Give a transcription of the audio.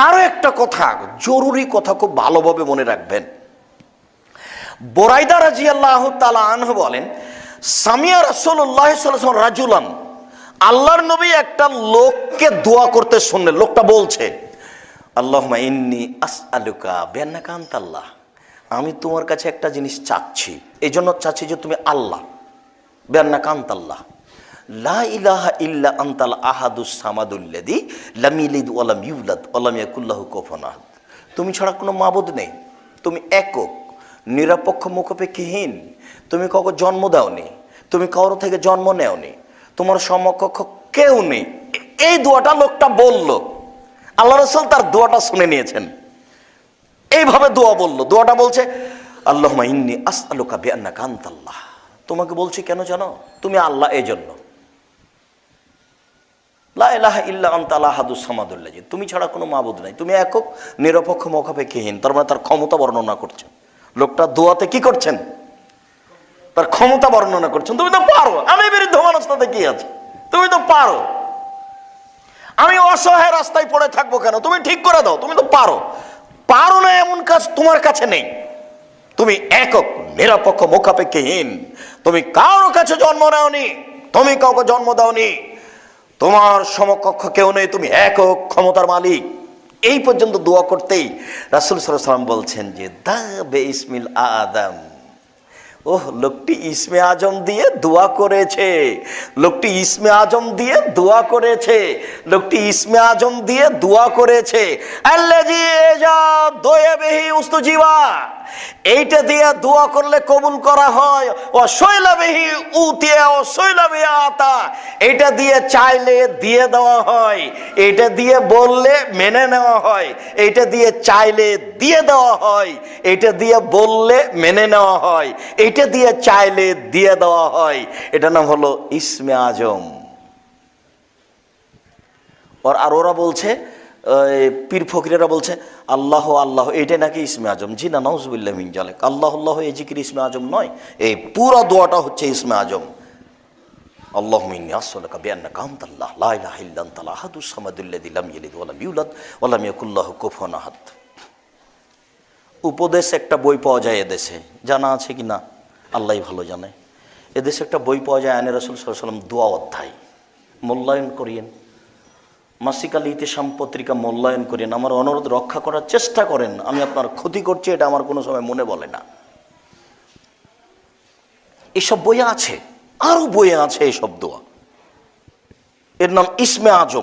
আরো একটা কথা, জরুরি কথা, খুব ভালোভাবে মনে রাখবেন। বুরাইদা রাদিয়াল্লাহু তাআলা আনহু বলেন, সামিয়া রাসূলুল্লাহ সাল্লাল্লাহু আলাইহি ওয়াসাল্লাম রাজুলান, আল্লাহর নবী একটা লোককে দোয়া করতে শুনলেন। লোকটা বলছে, আল্লাহুম্মা ইন্নী আসআলুকা বিআন্নাকা আনতাল্লাহ, আমি তোমার কাছে একটা জিনিস চাচ্ছি, এই জন্য চাচ্ছি যে তুমি আল্লাহ, বিআন্নাকা আনতাল্লাহ, লা ইলাহা ইল্লা আনতাল আহাদুস সামাদুল্লাযী লাম ইয়ালিদ ওয়া লাম ইউলাদ ওয়া লাম ইয়াকুল লাহু কুফুয়ান আহাদ। তুমি ছাড়া কোনো মাবুদ নেই, তুমি একক, নিরপেক্ষ, মুখাপেক্ষীহীন, তুমি কাউকে জন্ম দাওনি, তুমি কারো থেকে জন্ম নেওনি, তোমার সমকক্ষ কেউ নেই। এই দোয়াটা লোকটা বলল, আল্লাহ রাসূল তার দোয়াটা শুনে নিয়েছেন। এইভাবে দোয়া বলল, দোয়াটা বলছে, আল্লাহুম্মা ইন্নী আসআলুকা বিআন্নাকা আনতাল্লাহ, তোমাকে বলছি কেন জানো, তুমি আল্লাহ, এই জন্য। লা ইলাহা ইল্লা আনতাল আহাদুস সামাদুল্লাযী, তুমি ছাড়া কোনো মাবুদ নাই, তুমি একক, নিরপেক্ষ, মুখাপেক্ষীহীন। তার মানে তার ক্ষমতা বর্ণনা করছেন। লোকটা দোয়াতে কি করছেন, তার ক্ষমতা বর্ণনা করছেন। তুমি তো পারো, আমি বিরুদ্ধ মানুষ, তাতে কি আছে, তুমি তো পারো, আমি অসহায় রাস্তায় পড়ে থাকবো কেন, তুমি ঠিক করে দাও, তুমি তো পারো। পারো না এমন কাজ তোমার কাছে নেই, তুমি একক, নিরপেক্ষ, মুখাপেক্ষীহীন, তুমি কারো কাছে জন্ম নেওনি, তুমি কাউকে জন্ম দাওনি, তোমার সমকক্ষ কেউ নেই, তুমি একক, ক্ষমতার মালিক। এই পর্যন্ত দোয়া করতেই রাসূল সাল্লাল্লাহু আলাইহি ওয়াসাল্লাম বলছেন যে দা বে ইসমিল আদম, ওহ, লোকটি ইসমে আজম দিয়ে দোয়া করেছে, লোকটি ইসমে আজম দিয়ে দোয়া করেছে, লোকটি ইসমে আজম দিয়ে দোয়া করেছে। আল্লাযী ইজা দুআ বিহি উস্তুজিবা, এইটা দিয়ে দোয়া করলে কবুল করা হয়। ও শৈলা বিহি উতিয়া, ও শৈলা বিহি আতা, এটা দিয়ে চাইলে দিয়ে দেওয়া হয়, এটা দিয়ে বললে মেনে নেওয়া হয়, এটা দিয়ে চাইলে দিয়ে দেওয়া হয়, এটা দিয়ে বললে মেনে নেওয়া হয়, এটা দিয়ে চাইলে দিয়ে দেওয়া হয়। এটা নাম হলো ইসমে আজম। আর ওরা বলছে, পীর ফকিরেরা বলছে আল্লাহ আল্লাহ, এইটা নাকি ইসমে আজম। জি না, নাউজুবিল্লাহ মিন যালিক। আল্লাহ আল্লাহ এই জিকির ইসমে আজম নয়, এই পুরো দোয়াটা হচ্ছে ইসমে আজম। আল্লাহুম্মা ইন্নী আসআলুকা বিআন্নাকা আনতাল্লাহ লা ইলাহা ইল্লা আনতাল আহাদুস সামাদুল্লাযী লাম ইয়ালিদ ওয়া লাম ইউলাদ ওয়া লাম ইয়াকুল লাহু কুফুয়ান আহাদ। উপদেশ একটা বই পাওয়া যায় এদেশে, জানা আছে কি না আল্লাহই ভালো জানে। এদেশে একটা বই পাওয়া যায়, আনে রাসূল সাল্লাল্লাহু আলাইহি ওয়াসাল্লাম দোয়া অধ্যায়, মূল্যায়ন করিয়েন। মাসিক আল ইতিসাম পত্রিকা মূল্যায়ন করেন, আমার অনুরোধ রক্ষা করার চেষ্টা করেন। আমি আপনার ক্ষতি করছি এটা আমার কোনো সময় মনে বলে না। এসব বইয়ে আছে, আরো বইয়ে আছে এইসব দোয়া, এর নাম ইসমে আজম।